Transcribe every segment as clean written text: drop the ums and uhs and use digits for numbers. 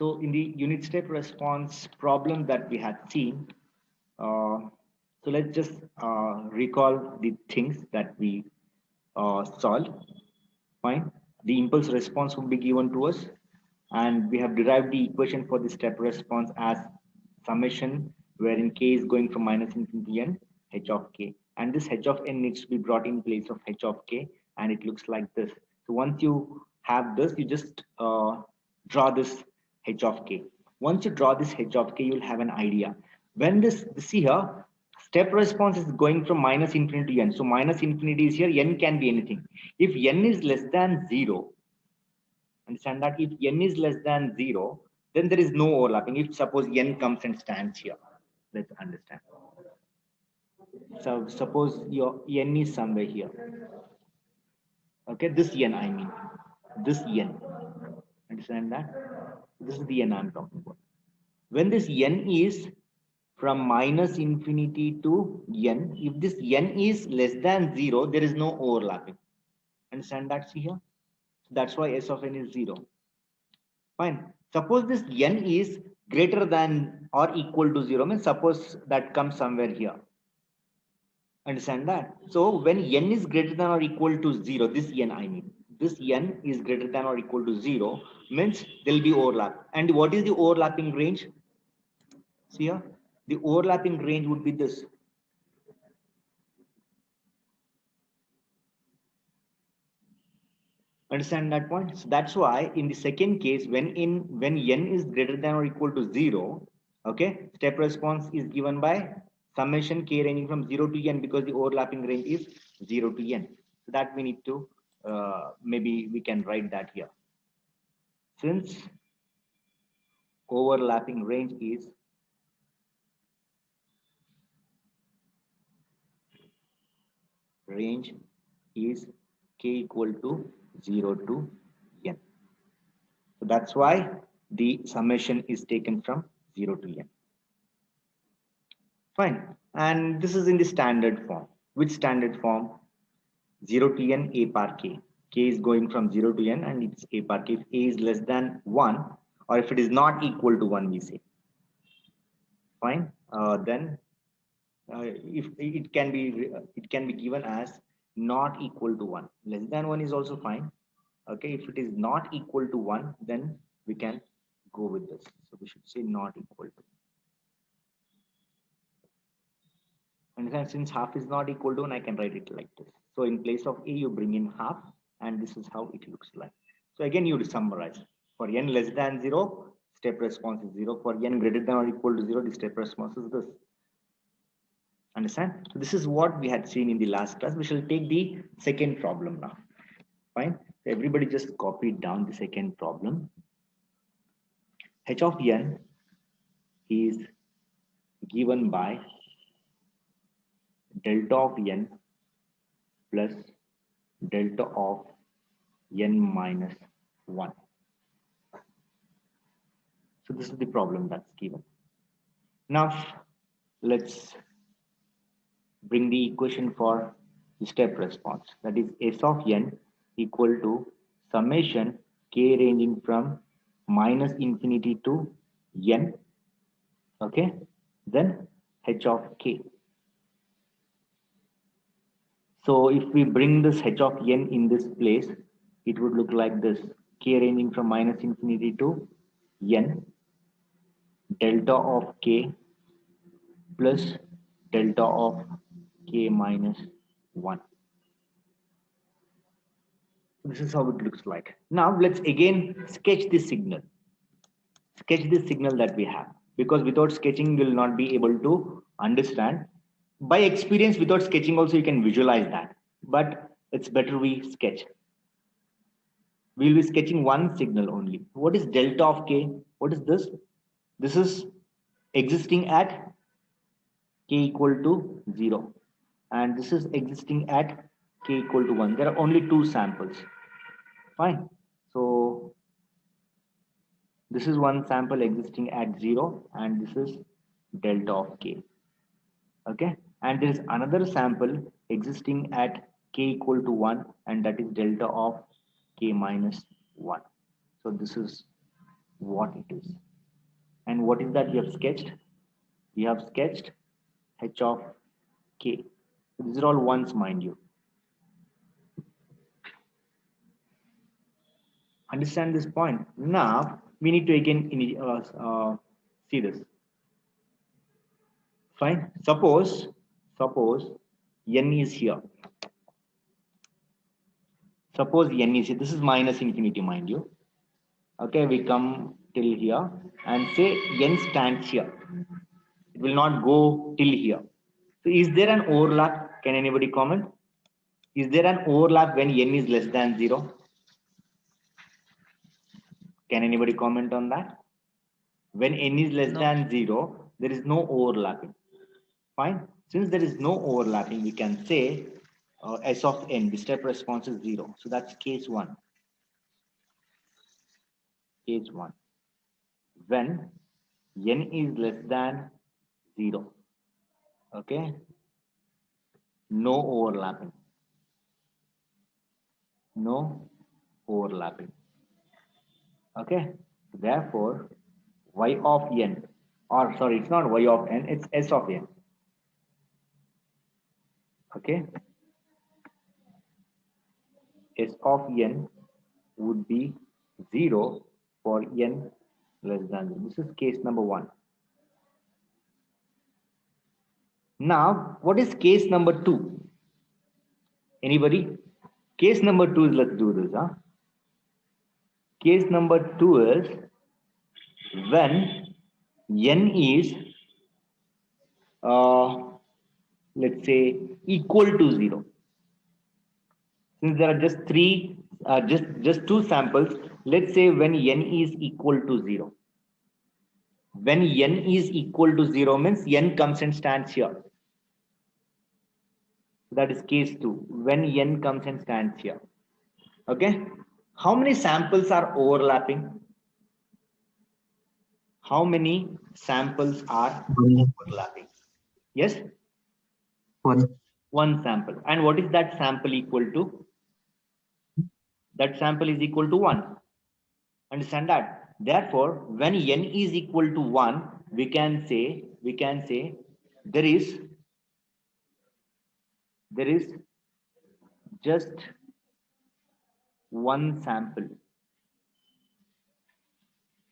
So in the unit step response problem that we had seen, so let's just recall the things that we solved. Fine. The impulse response will be given to us, and we have derived the equation for the step response as summation, wherein k is going from minus infinity to n, h of k, and this h of n needs to be brought in place of h of k, and it looks like this. So once you have this, you just draw this h of k. Once you draw this h of k, you'll have an idea. When this see here, step response is going from minus infinity to n. So minus infinity is here, n can be anything. If n is less than 0, understand that if n is less than 0, then there is no overlapping. If suppose n comes and stands here, let's understand. So suppose your n is somewhere here. Okay, this n I mean, this n. Understand that? This is the n I'm talking about. When this n is from minus infinity to n, if this n is less than 0, there is no overlapping. Understand that? See here? That's why s of n is 0. Fine. Suppose this n is greater than or equal to 0, means suppose that comes somewhere here. Understand that? So when n is greater than or equal to 0, this n I mean, this n is greater than or equal to 0, means there will be overlap. And what is the overlapping range? See here? The overlapping range would be this. Understand that point? So that's why in the second case, when n is greater than or equal to 0, okay, step response is given by summation k ranging from 0 to n, because the overlapping range is 0 to n. So that we need to maybe we can write that here. Since overlapping range is k equal to 0 to n. So that's why the summation is taken from 0 to n. Fine. And this is in the standard form. Which standard form? 0 to n a par k. K is going from 0 to n and it's a par k. If a is less than 1, or if it is not equal to 1, we say. Fine. Then if it can be given as not equal to 1. Less than 1 is also fine. Okay. If it is not equal to 1, then we can go with this. So we should say not equal to. And since half is not equal to 1, I can write it like this. So in place of a, you bring in half, and this is how it looks like. So again, you summarize. For n less than 0, step response is 0. For n greater than or equal to 0, the step response is this. Understand? So this is what we had seen in the last class. We shall take the second problem now. Fine. So everybody just copied down the second problem. H of n is given by delta of n plus delta of n minus 1. So this is the problem that's given. Now let's bring the equation for the step response. That is s of n equal to summation k ranging from minus infinity to n. Okay. Then h of k. So if we bring this h of n in this place, it would look like this. K ranging from minus infinity to n, delta of k plus delta of k minus 1. This is how it looks like. Now let's again sketch this signal. Sketch this signal that we have. Because without sketching, you will not be able to understand. By experience, without sketching also, you can visualize that. But it's better we sketch. We will be sketching one signal only. What is delta of k? What is this? This is existing at k equal to 0. And this is existing at k equal to 1. There are only two samples. Fine. So this is one sample existing at 0, and this is delta of k. Okay. And there is another sample existing at k equal to 1, and that is delta of k minus 1. So this is what it is. And what is that you have sketched? You have sketched h of k. These are all ones, mind you. Understand this point. Now we need to again see this. Fine. Suppose n is here. Suppose n is here. This is minus infinity, mind you. Okay, we come till here and say n stands here. It will not go till here. So is there an overlap? Can anybody comment? Is there an overlap when n is less than 0? Can anybody comment on that? When n is less than 0, there is no overlapping. Fine. Since there is no overlapping, we can say S of n, the step response is 0. So that's case 1. Case 1. When n is less than 0. Okay. No overlapping. No overlapping. Okay. Therefore, y of n, or sorry, it's not y of n, it's S of n. Okay. S of n would be 0 for n less than 0. This is case number 1. Now, what is case number 2? Anybody? Case number 2 is, let's do this. Case number 2 is when n is, let's say, equal to 0. Since there are just just two samples, let's say when n is equal to 0. When n is equal to 0 means n comes and stands here. That is case 2. When n comes and stands here. Okay. How many samples are overlapping? How many samples are overlapping? Yes? One sample. And what is that sample equal to? That sample is equal to 1. Understand that? Therefore, when n is equal to 1, we can say there is just one sample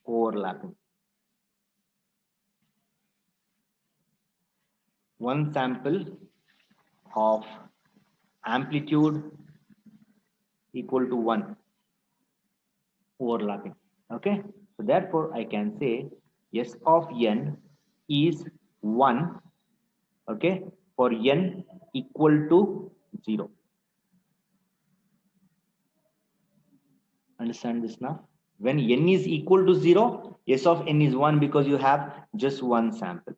overlapping. One sample of amplitude equal to 1 overlapping. Okay, so therefore I can say S of n is 1. Okay, for n equal to 0. Understand this now? When n is equal to 0, S of n is 1 because you have just one sample.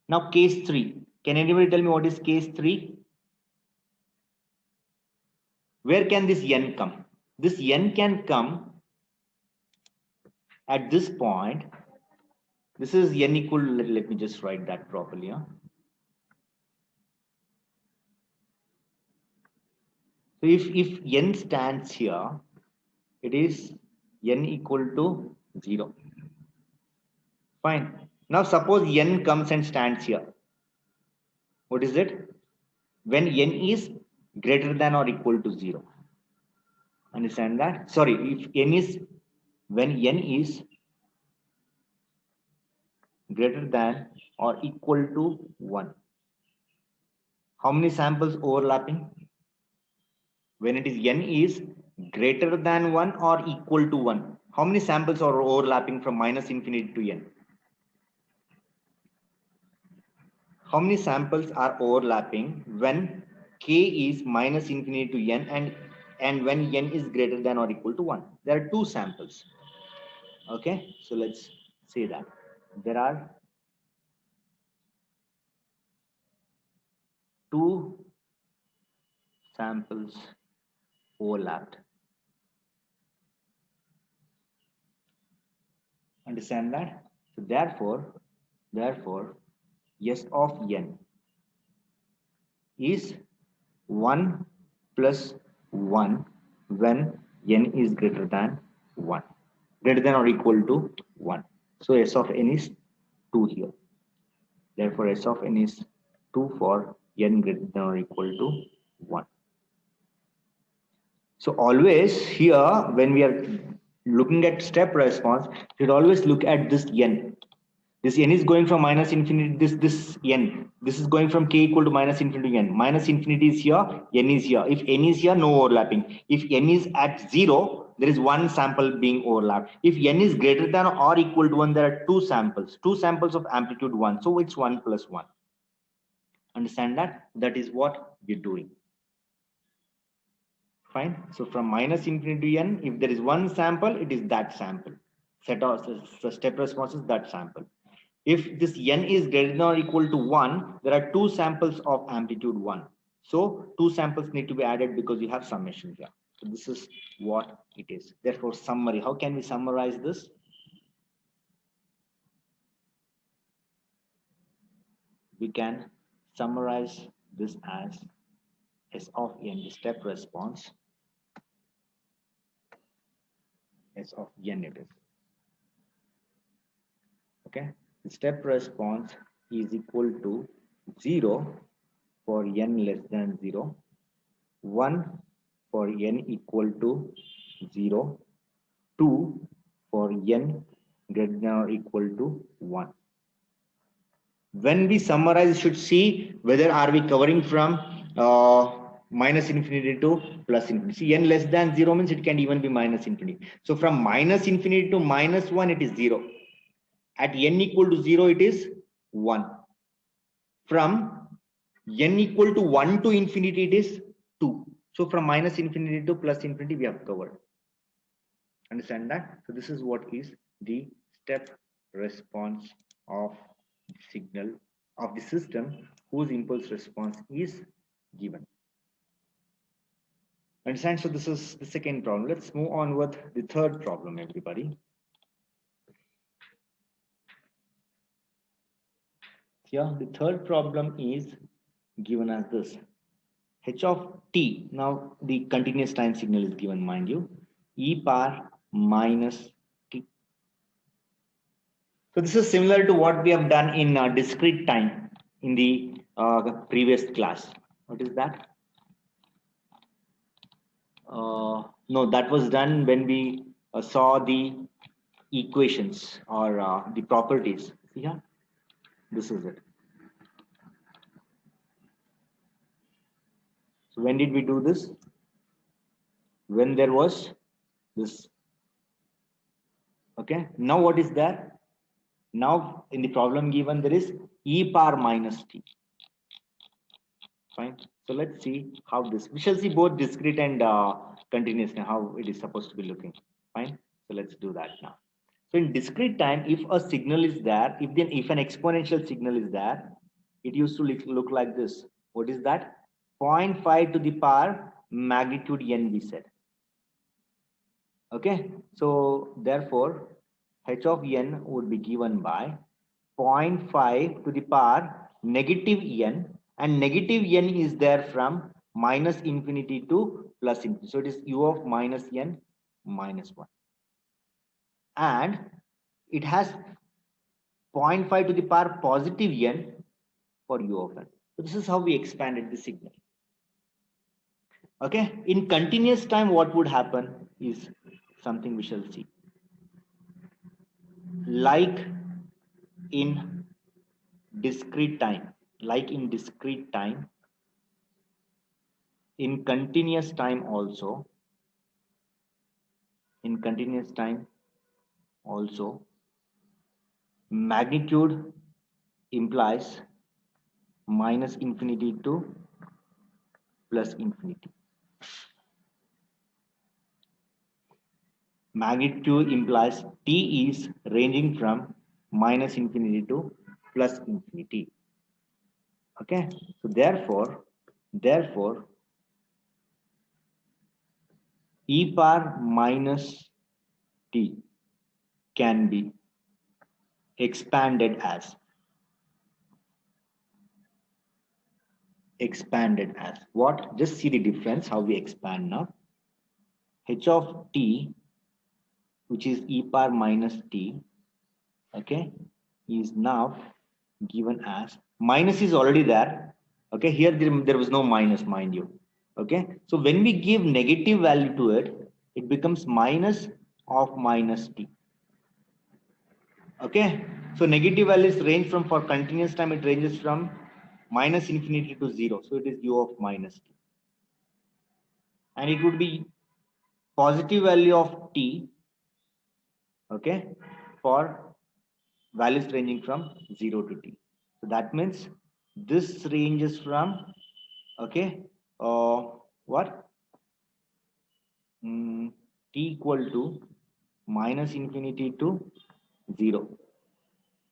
Now case 3. Can anybody tell me what is case 3? Where can this n come? This n can come at this point. This is n equal, let me just write that properly. So if n stands here, it is n equal to 0. Fine. Now suppose n comes and stands here. What is it? When n is greater than or equal to 0. Understand that? Sorry, if n is, when n is greater than or equal to 1. How many samples overlapping? When it is n is greater than 1 or equal to 1. How many samples are overlapping from minus infinity to n? How many samples are overlapping when k is minus infinity to n and when n is greater than or equal to 1? There are 2 samples. Okay, so let's say that there are 2 samples overlapped. Understand that? So therefore S of n is 1 plus 1 when n is greater than 1, greater than or equal to 1. So S of n is 2 here. Therefore, S of n is 2 for n greater than or equal to 1. So always here, when we are looking at step response, you should always look at this n. This n is going from minus infinity, this n. This is going from k equal to minus infinity to n. Minus infinity is here, n is here. If n is here, no overlapping. If n is at 0, there is one sample being overlapped. If n is greater than or equal to 1, there are two samples of amplitude 1. So it's 1 plus 1. Understand that? That is what we're doing. Fine. So from minus infinity to n, if there is one sample, it is that sample. Set of the step response is that sample. If this n is greater than or equal to 1, there are two samples of amplitude 1. So two samples need to be added because you have summation here. So this is what it is. Therefore, summary. How can we summarize this? We can summarize this as S of n, the step response. S of n it is. Okay. The step response is equal to 0 for n less than 0, 1 for n equal to 0, 2 for n greater than or equal to 1. When we summarize, should see whether are we covering from minus infinity to plus infinity. See, n less than 0 means it can even be minus infinity. So from minus infinity to minus 1, it is 0. At n equal to 0, it is 1. From n equal to 1 to infinity, it is 2. So from minus infinity to plus infinity, we have covered. Understand that? So this is what is the step response of the signal of the system whose impulse response is given. Understand? So this is the second problem. Let's move on with the third problem, everybody. Here, the third problem is given as this. H of t, now the continuous time signal is given, mind you, e power minus t. So this is similar to what we have done in discrete time in the previous class. What is that? No, that was done when we saw the equations or the properties. See here? This is it. So when did we do this? When there was this. Okay. Now what is there? Now in the problem given, there is e power minus t. Fine. So let's see how this. We shall see both discrete and continuous now, how it is supposed to be looking. Fine. So let's do that now. So in discrete time, if a signal is there, if an exponential signal is there, it used to look like this. What is that? 0.5 to the power magnitude n, we said. Okay. So therefore, h of n would be given by 0.5 to the power negative n, and negative n is there from minus infinity to plus infinity. So it is u of minus n minus 1. And it has 0.5 to the power positive n for u of n. So this is how we expanded the signal. Okay. In continuous time, what would happen is something we shall see. Like in discrete time, in continuous time also, magnitude implies minus infinity to plus infinity. Magnitude implies t is ranging from minus infinity to plus infinity. Okay, so therefore e power minus t can be expanded as what? Just see the difference how we expand now. H of t which is e power minus t, okay, is now given as minus is already there. Okay, here there was no minus, mind you. Okay, so when we give negative value to it, it becomes minus of minus t. Okay, so negative values range from, for continuous time, it ranges from minus infinity to 0. So it is u of minus t. And it would be positive value of t, okay, for values ranging from 0 to t. So that means this ranges from, okay, what? T equal to minus infinity to 0.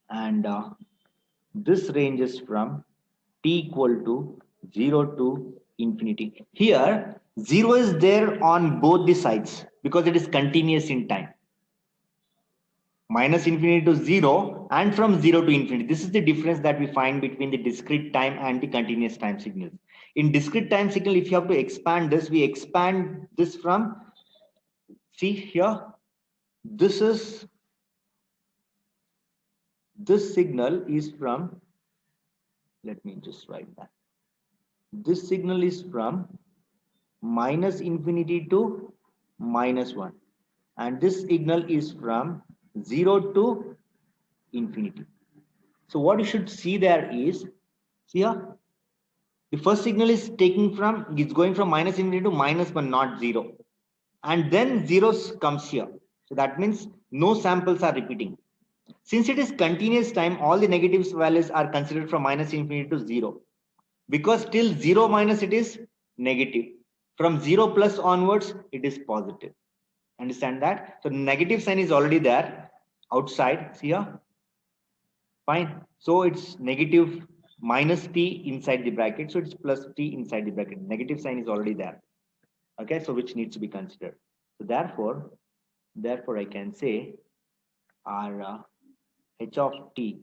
And this ranges from t equal to 0 to infinity. Here, 0 is there on both the sides because it is continuous in time. Minus infinity to 0 and from 0 to infinity. This is the difference that we find between the discrete time and the continuous time signals. In discrete time signal, if you have to expand this, we expand this from, see here, this signal is from, let me just write that. This signal is from minus infinity to minus 1. And this signal is from 0 to infinity. So what you should see there is, see here, the first signal is taking from, it's going from minus infinity to minus 1, not 0. And then zeros comes here. So that means no samples are repeating. Since it is continuous time, all the negative values are considered from minus infinity to 0. Because till 0 minus it is negative. From 0 plus onwards, it is positive. Understand that? So negative sign is already there outside. See here? Fine. So it's negative minus t inside the bracket. So it's plus t inside the bracket. Negative sign is already there. Okay, so which needs to be considered. So therefore I can say our h of t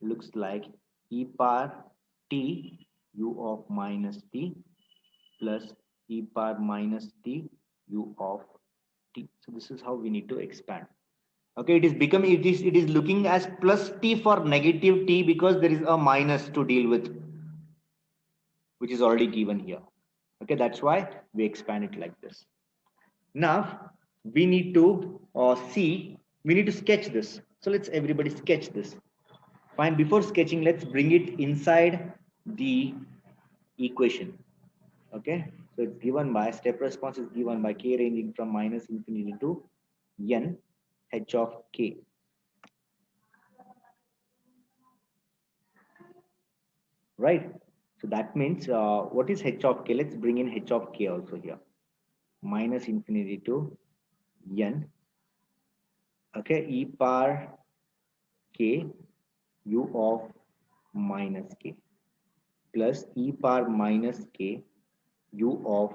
looks like e power t u of minus t plus e power minus t u of t. So this is how we need to expand. Okay, it is looking as plus t for negative t because there is a minus to deal with, which is already given here. Okay, that's why we expand it like this. Now we need to we need to sketch this. So let's everybody sketch this. Fine, before sketching, let's bring it inside the equation. Okay, so it's given by, step response is given by k ranging from minus infinity to n h of k. Right, so that means what is h of k? Let's bring in h of k also here. Minus infinity to n, okay, e power k u of minus k plus e power minus k u of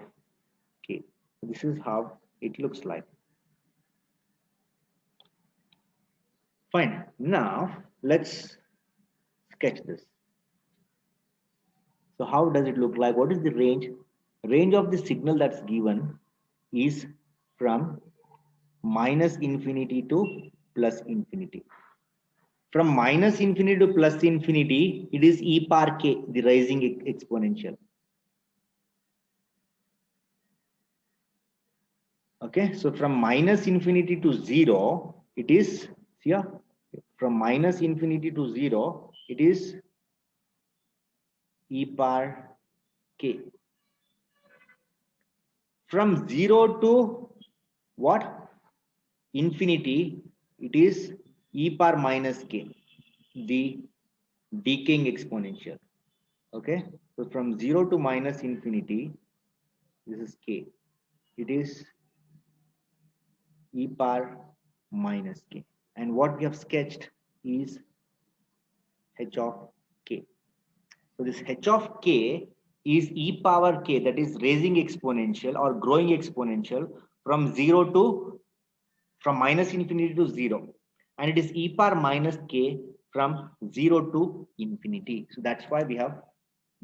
k. This is how it looks like. Fine, now let's sketch this. So how does it look like? What is the range? Range of the signal that's given is from minus infinity to plus infinity. From minus infinity to plus infinity, it is e power k, the rising exponential. Okay, so from minus infinity to 0, it is here. From minus infinity to 0, it is e power k. From 0 to what? Infinity, it is e power minus k, the decaying exponential. Okay, so from 0 to minus infinity, this is k. It is e power minus k. And what we have sketched is h of k. So this h of k is e power k, that is raising exponential or growing exponential from 0 to, from minus infinity to 0. And it is e power minus k from 0 to infinity. So that's why we have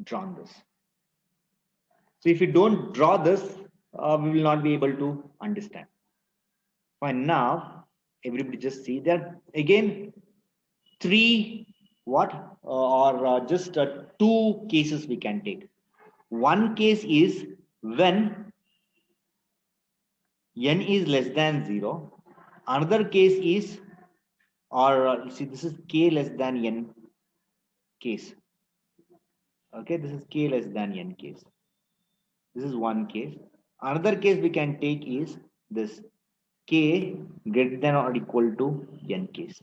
drawn this. So if you don't draw this, we will not be able to understand. Fine. Now everybody just see there again three what or just two cases we can take. One case is when n is less than 0. Another case is or see this is k less than n case. Okay, this is k less than n case. This is one case. Another case we can take is this k greater than or equal to n case.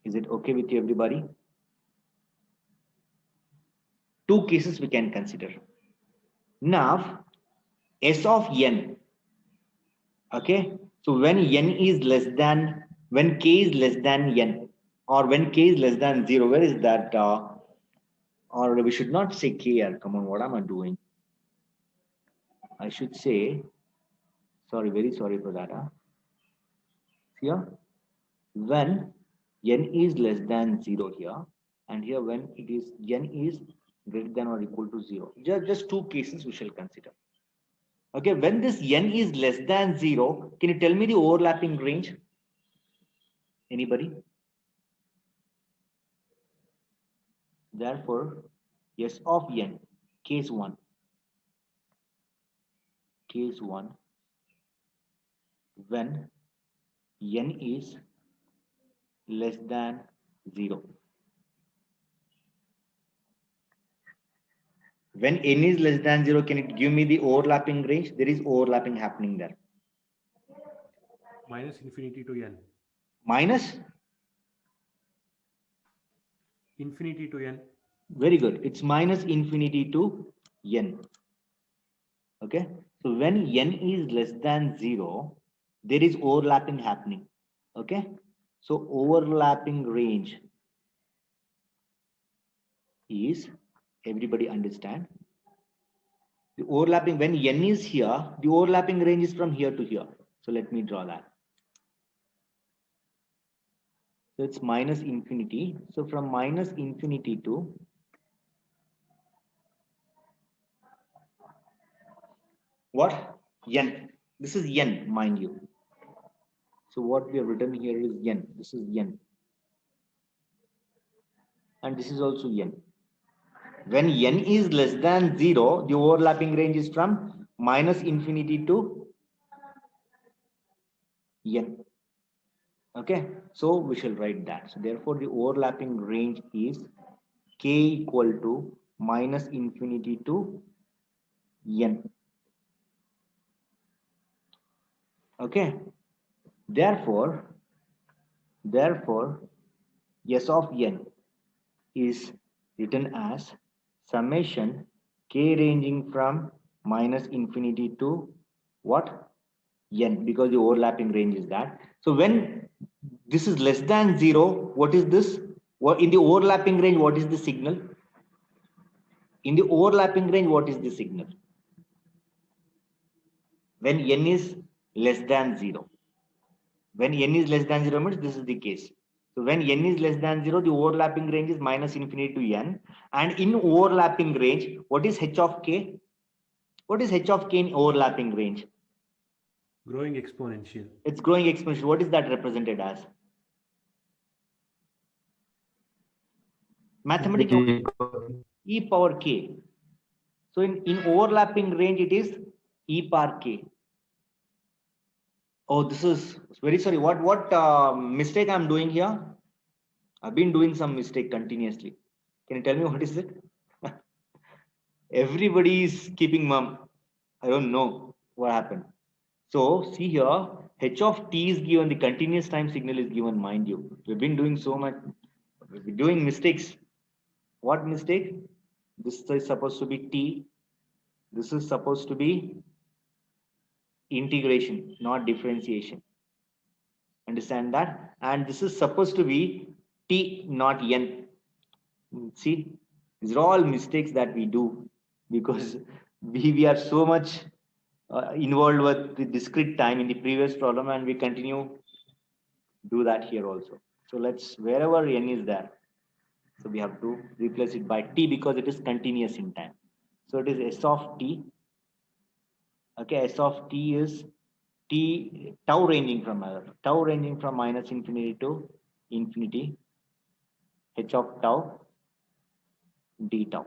Is it okay with you, everybody? Two cases we can consider. Now, S of n. Okay, so when n is less than, when k is less than n, or when k is less than 0, where is that? Or we should not say k here. Come on, what am I doing? I should say, sorry, very sorry for that. Here, when n is less than 0 here, and here when it is n is greater than or equal to 0. Just two cases we shall consider. Okay, when this n is less than 0, can you tell me the overlapping range? Anybody? Therefore, S of n, case 1, when n is less than 0. When n is less than 0, can it give me the overlapping range? There is overlapping happening there. Minus infinity to n. Minus? Infinity to n. Very good. It's minus infinity to n. Okay. So when n is less than 0, there is overlapping happening. Okay. So overlapping range is, everybody understand? The overlapping, when n is here, the overlapping range is from here to here. So let me draw that. So it's minus infinity. So from minus infinity to what? N. This is n, mind you. So what we have written here is n. This is n. And this is also n. When n is less than 0, the overlapping range is from minus infinity to n. Okay, so we shall write that. So therefore, the overlapping range is k equal to minus infinity to n. Okay, therefore, S of n is written as summation k ranging from minus infinity to what? N, because the overlapping range is that. So when this is less than 0, what is this? What in the overlapping range, what is the signal? In the overlapping range, what is the signal? When n is less than 0. When n is less than 0 means this is the case. So when n is less than 0, the overlapping range is minus infinity to n. And in overlapping range, what is h of k? What is h of k in overlapping range? Growing exponential. It's growing exponential. What is that represented as? Mathematically, e power k. So in overlapping range, it is e power k. Oh, this is very sorry. What mistake I'm doing here? I've been doing some mistake continuously. Can you tell me what is it? Everybody is keeping mum. I don't know what happened. So see here, h of t is given, the continuous time signal is given, mind you. We've been doing so much, we've been doing mistakes. What mistake? This is supposed to be t. This is supposed to be integration, not differentiation. Understand that? And this is supposed to be t, not n. See, these are all mistakes that we do because we are so much involved with the discrete time in the previous problem, and we continue do that here also. So let's, wherever n is there, so we have to replace it by t because it is continuous in time. So it is s of t. Okay, s of t is tau ranging from minus infinity to infinity, h of tau d tau.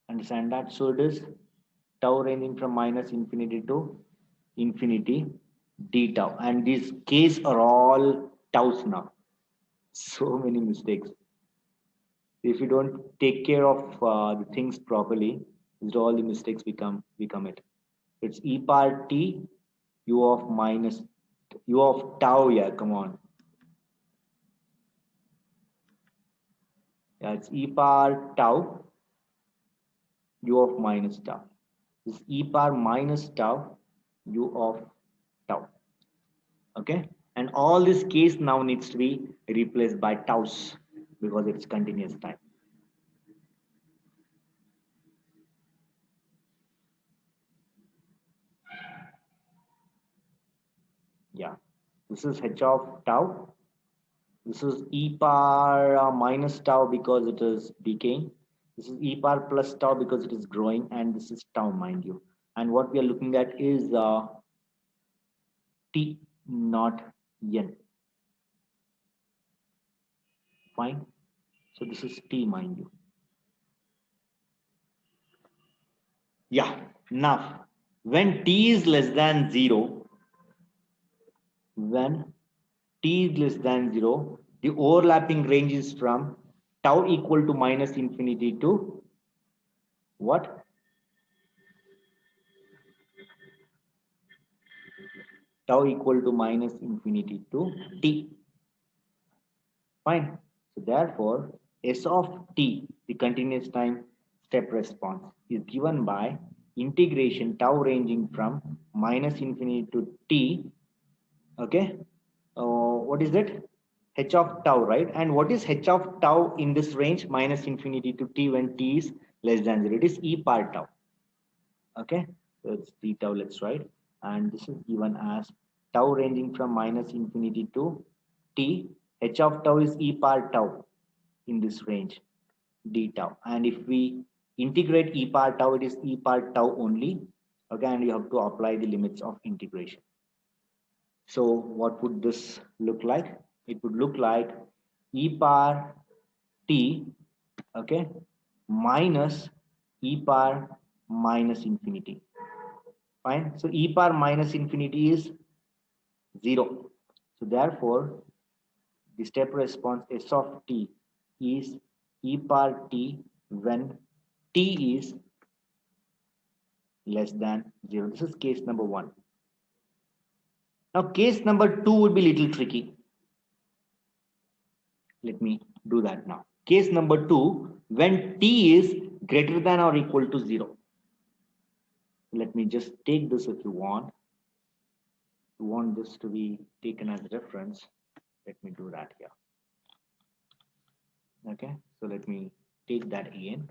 Understand that? So it is tau ranging from minus infinity to infinity d tau, and these k's are all taus now. So many mistakes. If you don't take care of the things properly, all the mistakes become it. It's e power t u of minus u of tau. Yeah, come on. Yeah, it's e power tau u of minus tau. This is e power minus tau u of tau. Okay, and all this case now needs to be replaced by taus because it's continuous time. Yeah, this is h of tau. This is e power minus tau because it is decaying. This is e power plus tau because it is growing, and this is tau, mind you. And what we are looking at is t, not n. Fine. So this is t, mind you. Yeah. Now, when t is less than 0, when t is less than 0, the overlapping range is from tau equal to minus infinity to what? Tau equal to minus infinity to t. Fine. So therefore, s of t, the continuous time step response, is given by integration tau ranging from minus infinity to t. Okay. What is it? H of tau, right? And what is h of tau in this range minus infinity to t when t is less than 0? It is e power tau. Okay. So it's t tau, let's write. And this is given as tau ranging from minus infinity to t. H of tau is e power tau in this range, d tau. And if we integrate e power tau, it is e power tau only. Okay, and you have to apply the limits of integration. So what would this look like? It would look like e power t, okay, minus e power minus infinity. Fine. So e power minus infinity is 0. So therefore, the step response s of t is e power t when t is less than 0. This is case number 1. Now case number 2 would be little tricky. Let me do that now. Case number 2, when t is greater than or equal to 0. Let me just take this if you want. If you want this to be taken as reference, let me do that here. Okay, so let me take that in.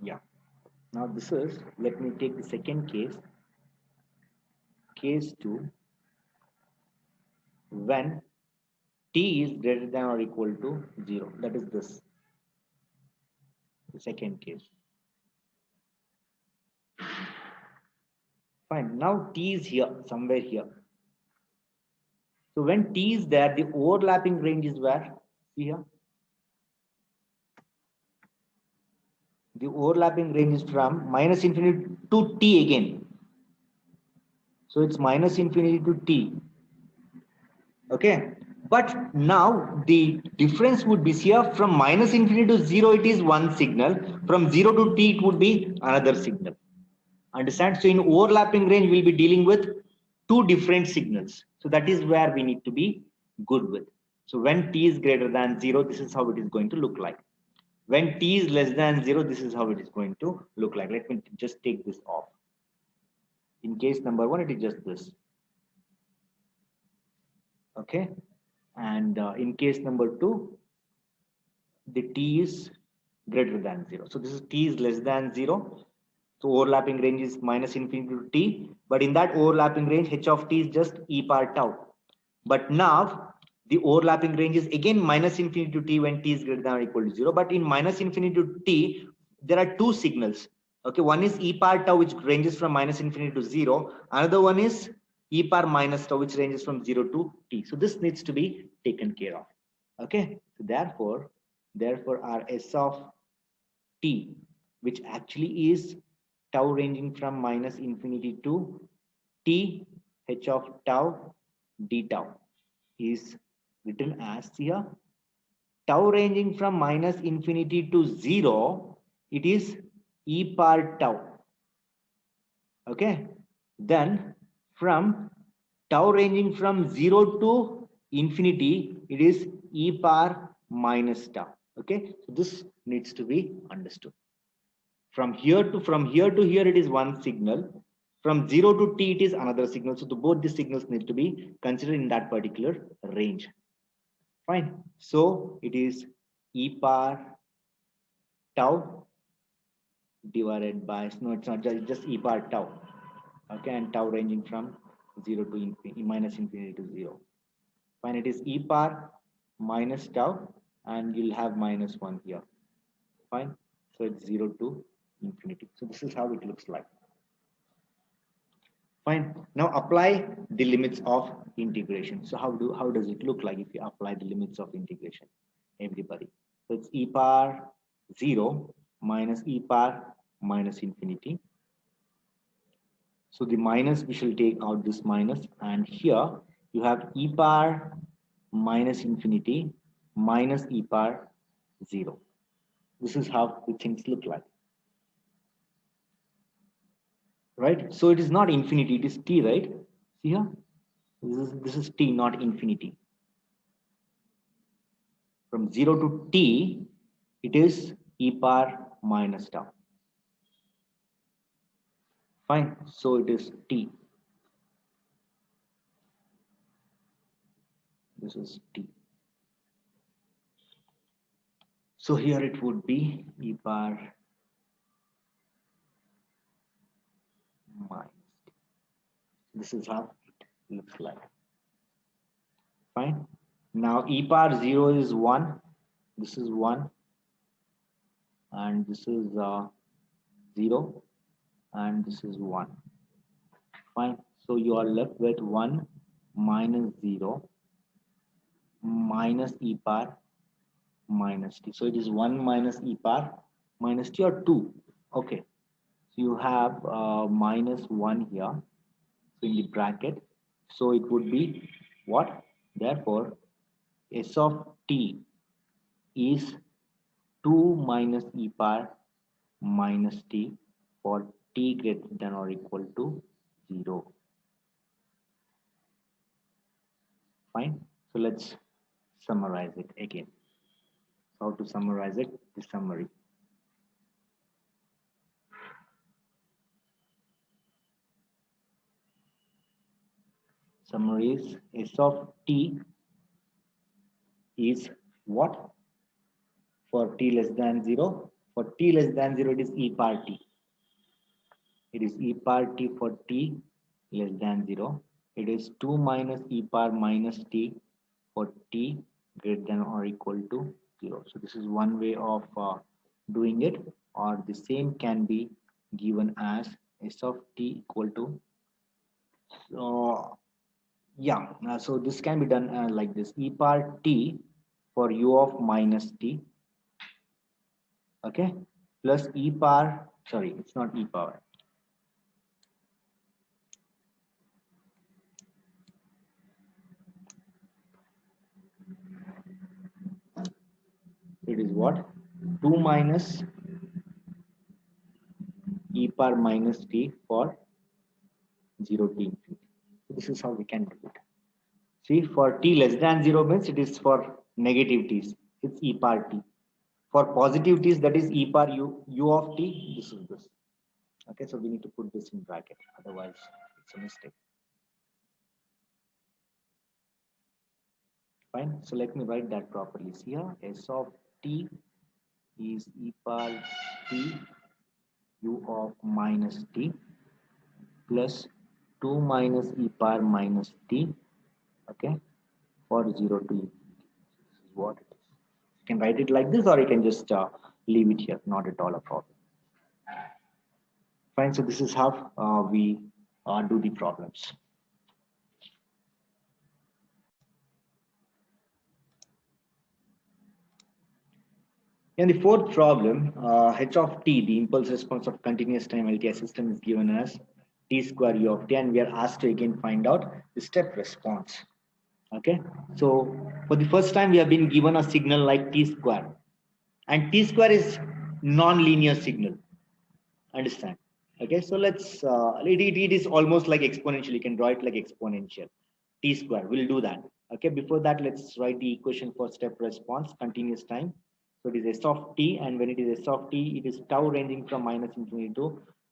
Yeah. Now this is, let me take the second case. Case 2, when t is greater than or equal to 0. That is this, the second case. Fine. Now t is here, somewhere here. So when t is there, the overlapping range is where? See here. The overlapping range is from minus infinity to t again. So it's minus infinity to t. Okay. But now the difference would be here from minus infinity to 0, it is one signal. From 0 to t, it would be another signal. Understand? So in overlapping range, we'll be dealing with two different signals. So that is where we need to be good with. So when t is greater than 0, this is how it is going to look like. When t is less than 0, this is how it is going to look like. Let me just take this off. In case number 1, it is just this. Okay. And in case number 2, the t is greater than 0. So this is t is less than 0. So overlapping range is minus infinity to t. But in that overlapping range, h of t is just e power tau. But now The overlapping range is again minus infinity to t when t is greater than or equal to 0. But in minus infinity to t, there are two signals. Okay, one is e power tau, which ranges from minus infinity to 0. Another one is e power minus tau, which ranges from 0 to t. So this needs to be taken care of. Okay, so therefore our s of t, which actually is tau ranging from minus infinity to t h of tau d tau, is written as here tau ranging from minus infinity to 0, it is e power tau. Okay, then from tau ranging from 0 to infinity, it is e power minus tau. Okay, so this needs to be understood. From here to here, it is one signal. From 0 to t, it is another signal. So both the signals need to be considered in that particular range. Fine. So it is e power tau divided by, no, it's not just e power tau. Okay, and tau ranging from 0 to infinity, minus infinity to 0. Fine, it is e power minus tau, and you'll have minus 1 here. Fine, so it's 0 to infinity. So this is how it looks like. Fine. Now apply the limits of integration. So how does it look like if you apply the limits of integration? Everybody. So it's e power 0 minus e power minus infinity. So the minus, we shall take out this minus, and here you have e power minus infinity minus e power 0. This is how the things look like. Right? So it is not infinity, it is t, right? See here? This is t, not infinity. From 0 to t, it is e power minus tau. Fine. So it is t. This is t. So here it would be e power minus t. This is how it looks like. Fine. Now e power 0 is 1. This is 1. And this is 0. And this is 1. Fine. So you are left with 1 minus 0 minus e power minus t. So it is 1 minus e power minus t, or 2. Okay. So you have minus 1 here. So in the bracket. So it would be what? Therefore, s of t is 2 minus e power minus t for t greater than or equal to 0. Fine. So let's summarize it again. How to summarize it? The summary. Summary is s of t is what? For t less than 0. For t less than 0, it is e power t. It is e power t for t less than 0. It is 2 minus e power minus t for t greater than or equal to 0. So this is one way of doing it, or the same can be given as s of t equal to, so yeah, so this can be done like this: e power t for u of minus t, okay, plus e power, sorry, it's not e power, it is what? 2 minus e power minus t for 0 to infinity. So this is how we can do it. See, for t less than 0 means it is for negative t's, it's e power t. For positive t's, that is e power u of t, this is this. Okay, so we need to put this in bracket, otherwise it's a mistake. Fine, so let me write that properly. See here, s of t is e power t u of minus t plus 2 minus e power minus t, okay, for 0 to infinity. This is what it is. You can write it like this, or you can just leave it here. Not at all a problem. Fine. So this is how we do the problems. In the fourth problem, h of t, the impulse response of continuous time LTI system, is given as t square u of t, and we are asked to again find out the step response. Okay, so for the first time we have been given a signal like t square, and t square is non-linear signal. Understand? Okay, so let's it is almost like exponential. You can draw it like exponential. T square, we'll do that. Okay, before that, let's write the equation for step response, continuous time. So it is s of t, and when it is s of t, it is tau ranging from minus infinity to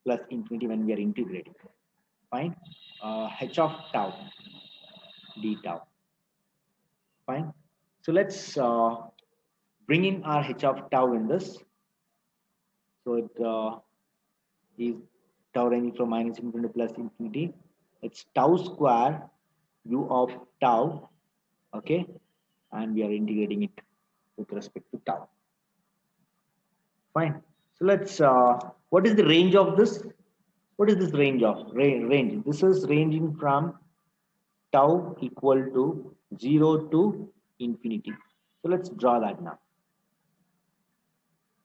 plus infinity when we are integrating. Fine. H of tau, d tau. Fine. So let's bring in our h of tau in this. So it is tau ranging from minus infinity to plus infinity. It's tau square u of tau. Okay, and we are integrating it with respect to tau. Fine. So let's what is the range of this? What is this range of? Range. This is ranging from tau equal to 0 to infinity. So let's draw that now.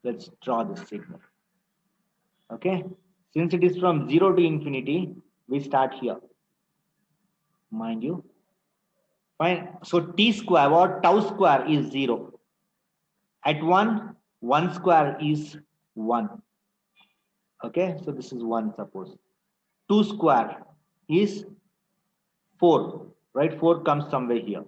Let's draw this signal. Okay. Since it is from 0 to infinity, we start here. Mind you. Fine. So t square or tau square is 0. At 1 square is 1. Okay, so this is 1, suppose. 2 square is 4, right? 4 comes somewhere here.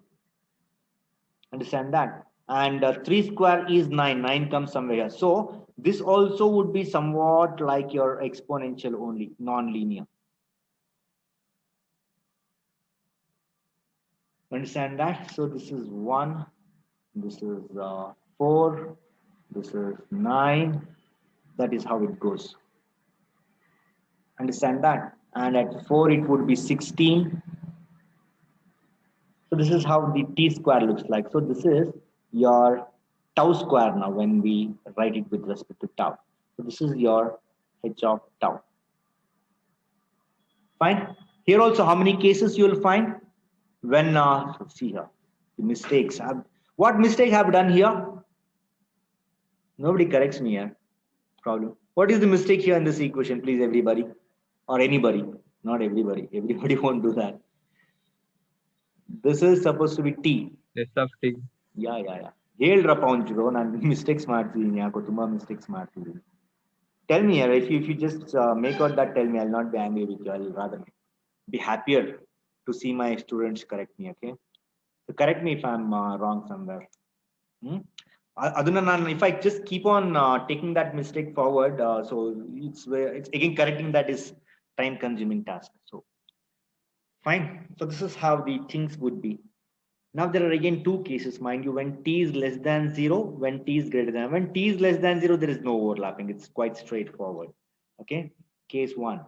Understand that? And 3 square is 9. 9 comes somewhere here. So this also would be somewhat like your exponential only, non-linear. Understand that? So this is 1, this is 4, this is 9. That is how it goes. Understand that? And at 4 it would be 16. So this is how the t square looks like. So this is your tau square now when we write it with respect to tau. So this is your h of tau. Fine. Here also, how many cases you will find when see here the mistakes. What mistake have done here? Nobody corrects me here. Problem. What is the mistake here in this equation, please, everybody? Or anybody, not everybody. Everybody won't do that. This is supposed to be t. S of t. Yeah. ಹೇಳ್ರಪ್ಪ ಒಂಚೂರು ನಾನು mistakes ಮಾಡ್ತಿದ್ದೀನಿ ಯಾಕೋ ತುಂಬಾ mistakes ಮಾಡ್ತಿದ್ದೀನಿ. Tell me here, if you just make out that, tell me. I'll not be angry with you. I'll rather be happier to see my students correct me. Okay, so correct me if I'm wrong somewhere. If I just keep on taking that mistake forward, so it's again correcting that is time consuming task. So fine. So this is how the things would be. Now there are again two cases, mind you, when t is less than 0, when t is greater than. When t is less than 0, there is no overlapping. It's quite straightforward. Okay, case 1.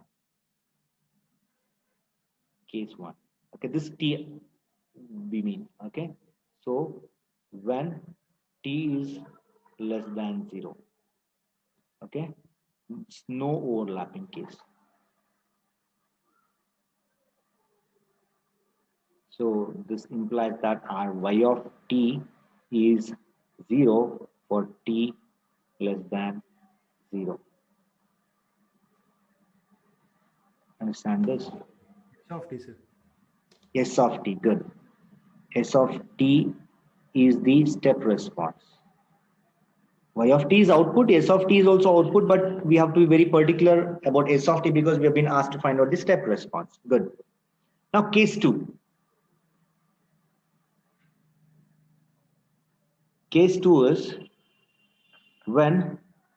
Case 1. Okay, this t we mean. Okay, so when t is less than 0, okay, it's no overlapping case. So this implies that our y of t is 0 for t less than 0. Understand this? S of t, sir. S of t, good. S of t is the step response. Y of t is output, S of t is also output, but we have to be very particular about S of t because we have been asked to find out the step response. Good. Now case 2. Case 2 is when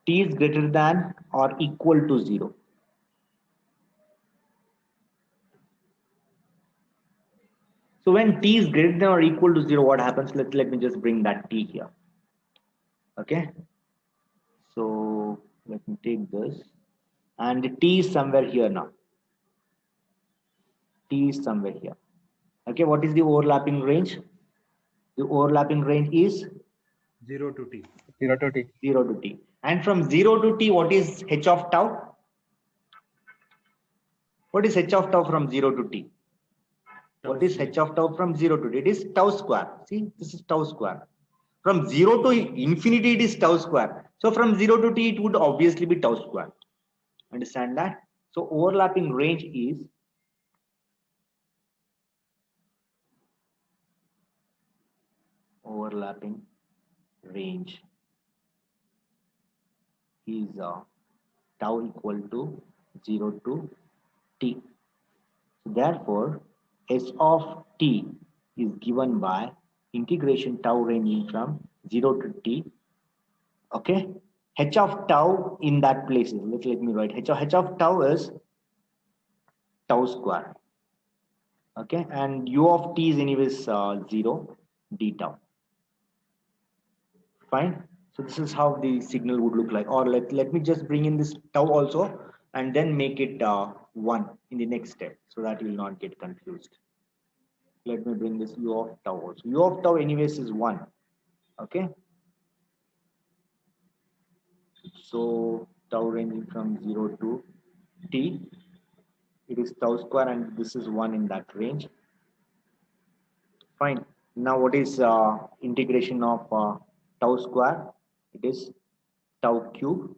t is greater than or equal to 0. So when t is greater than or equal to 0, what happens? Let me just bring that t here. Okay. So let me take this. And the t is somewhere here now. T is somewhere here. Okay, what is the overlapping range? The overlapping range is 0 to t. 0 to t. 0 to t. And from 0 to t, what is h of tau? What is h of tau from 0 to t? What is h of tau from 0 to t? It is tau square. See, this is tau square. From 0 to infinity, it is tau square. So from 0 to t, it would obviously be tau square. Understand that? So overlapping range is tau equal to 0 to t. So therefore, s of t is given by integration tau ranging from 0 to t. Okay, h of tau in that place is, let me write h of tau is tau square. Okay, and u of t is anyways 0 d tau. Fine. So this is how the signal would look like. Or let me just bring in this tau also and then make it 1 in the next step so that you will not get confused. Let me bring this u of tau also. U of tau anyways is 1. Okay. So tau ranging from 0 to t. It is tau square and this is 1 in that range. Fine. Now what is integration of tau square? It is tau cube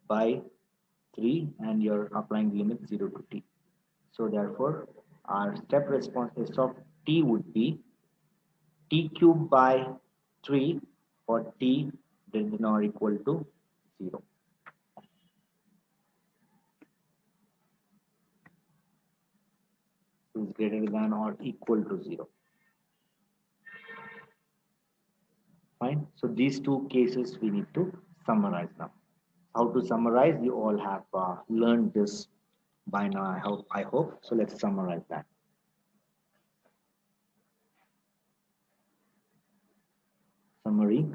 by 3 and you're applying the limit 0 to t. So therefore our step response s of t would be t cube by 3 for t greater than or equal to 0. Is greater than or equal to 0. Fine. So these two cases we need to summarize now. How to summarize? You all have learned this by now. I hope. So let's summarize that. Summary: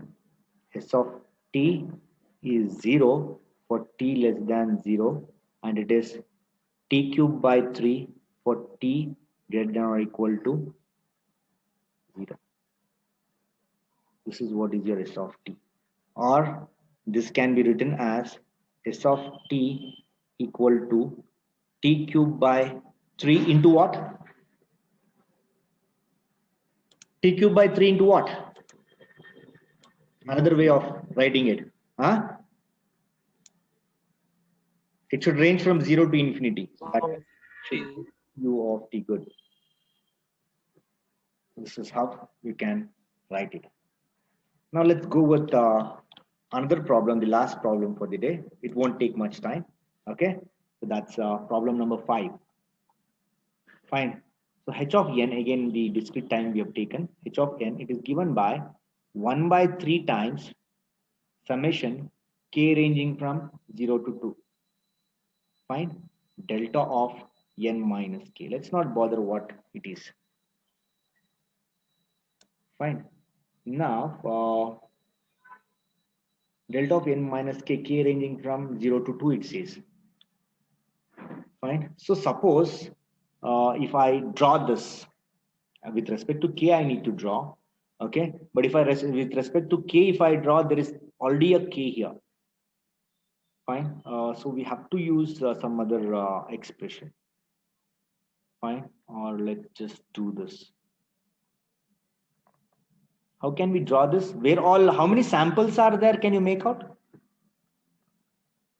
s of t is 0 for t less than 0, and it is t cube by 3 for t greater than or equal to 0. This is what is your s of t. Or this can be written as s of t equal to t cube by 3 into what? T cube by 3 into what? Another way of writing it. Huh? It should range from 0 to infinity. U of t, good. This is how you can write it. Now let's go with another problem, the last problem for the day. It won't take much time. Okay, so that's problem number 5. Fine. So h of n, again the discrete time we have taken, h of n, it is given by 1 by 3 times summation k ranging from 0 to 2. Fine. Delta of n minus k. Let's not bother what it is. Fine. Now delta of n minus k, k ranging from 0 to 2 it says. Fine. So suppose if I draw this with respect to k, I need to draw. Okay. But if I with respect to k, if I draw, there is already a k here. Fine. So we have to use some other expression. Fine. Or let's just do this. How can we draw this? How many samples are there? Can you make out?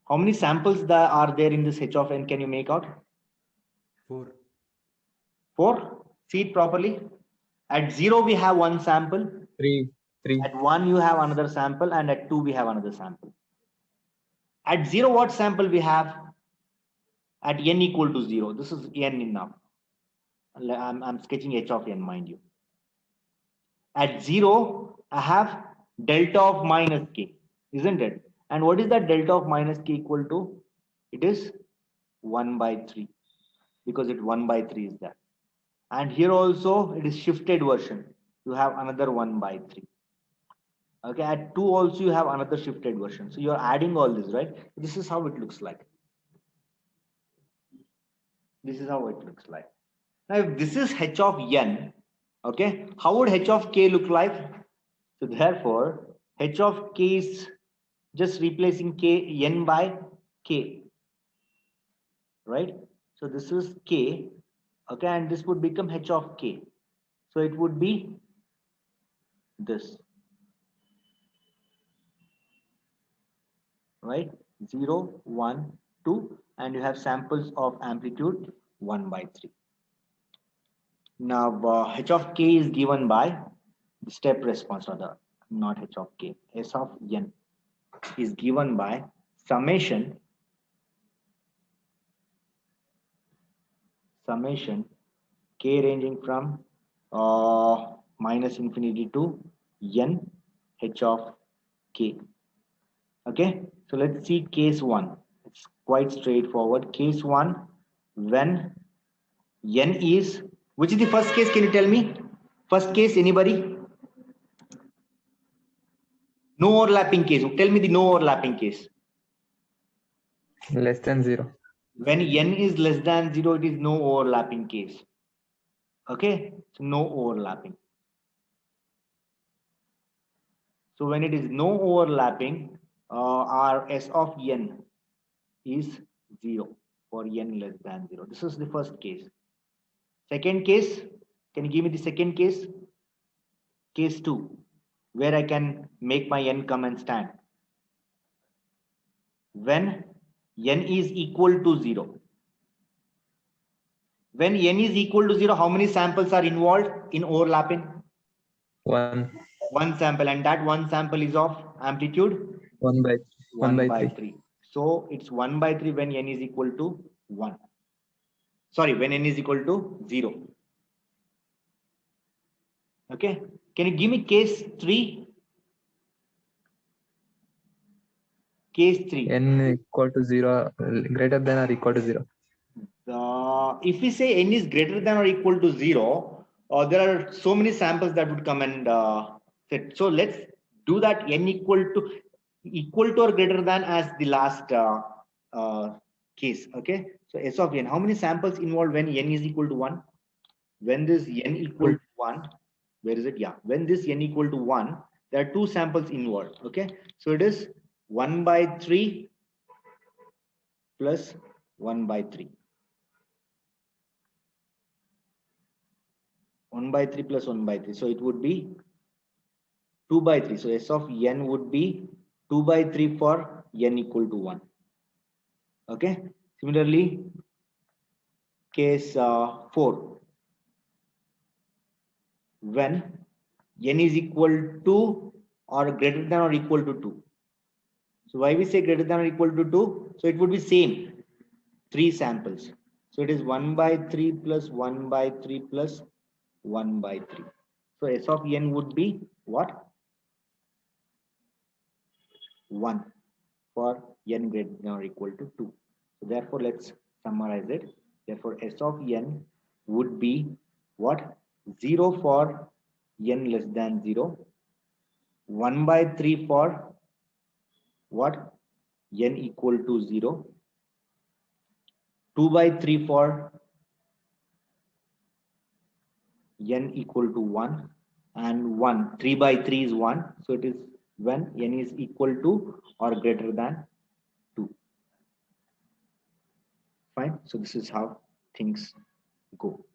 How many samples are there in this h of n? Can you make out? 4. 4? See it properly. At 0, we have one sample. 3. At 1, you have another sample. And at 2, we have another sample. At 0, what sample we have? At n equal to 0. This is n enough. I'm sketching h of n, mind you. At 0, I have delta of minus k, isn't it? And what is that delta of minus k equal to? It is 1 by 3, because it 1 by 3 is there. And here also it is shifted version. You have another 1 by 3. Okay, at 2 also you have another shifted version. So you're adding all this, right? This is how it looks like. This is how it looks like. Now if this is h of n, Okay, how would h of k look like? So therefore, h of k is just replacing k n by k, right? So this is k, okay, and this would become h of k. So it would be this, right? 0, 1, 2, and you have samples of amplitude 1 by 3. Now h of k is given by the step response, or the not h of k, s of n is given by summation k ranging from minus infinity to n h of k. Okay, so let's see case 1. It's quite straightforward. Case 1, when n is, which is the first case? Can you tell me? First case, anybody? No overlapping case. Tell me the no overlapping case. Less than 0. When n is less than 0, it is no overlapping case. Okay, so no overlapping. So when it is no overlapping, our s of n is 0 for n less than 0. This is the first case. Second case, can you give me the second case? Case 2, where I can make my n come and stand. When n is equal to 0. When n is equal to 0, how many samples are involved in overlapping? 1. One sample, and that one sample is of amplitude 1 by 3. So it's 1 by 3 when n is equal to 1. Sorry, when n is equal to 0. Okay, can you give me case 3? Case 3. N equal to 0, greater than or equal to 0. If we say n is greater than or equal to 0, there are so many samples that would come and set. So let's do that n equal to or greater than as the last case. Okay, so s of n, how many samples involved when n is equal to 1? When this n equal to 1, where is it? Yeah, when this n equal to 1, there are 2 samples involved. Okay, so it is 1 by 3 plus 1 by 3. 1 by 3 plus 1 by 3. So it would be 2 by 3. So s of n would be 2 by 3 for n equal to 1. Okay. Similarly, case 4. When n is equal to or greater than or equal to 2. So why we say greater than or equal to 2? So it would be same. 3 samples. So it is 1 by 3 plus 1 by 3 plus 1 by 3. So s of n would be what? 1 for n greater than or equal to 2. So therefore, let's summarize it. Therefore, s of n would be what? 0 for n less than 0. 1 by 3 for what? N equal to 0. 2 by 3 for n equal to 1, and 1. 3 by 3 is 1. So it is when n is equal to or greater than 2. Fine. So this is how things go.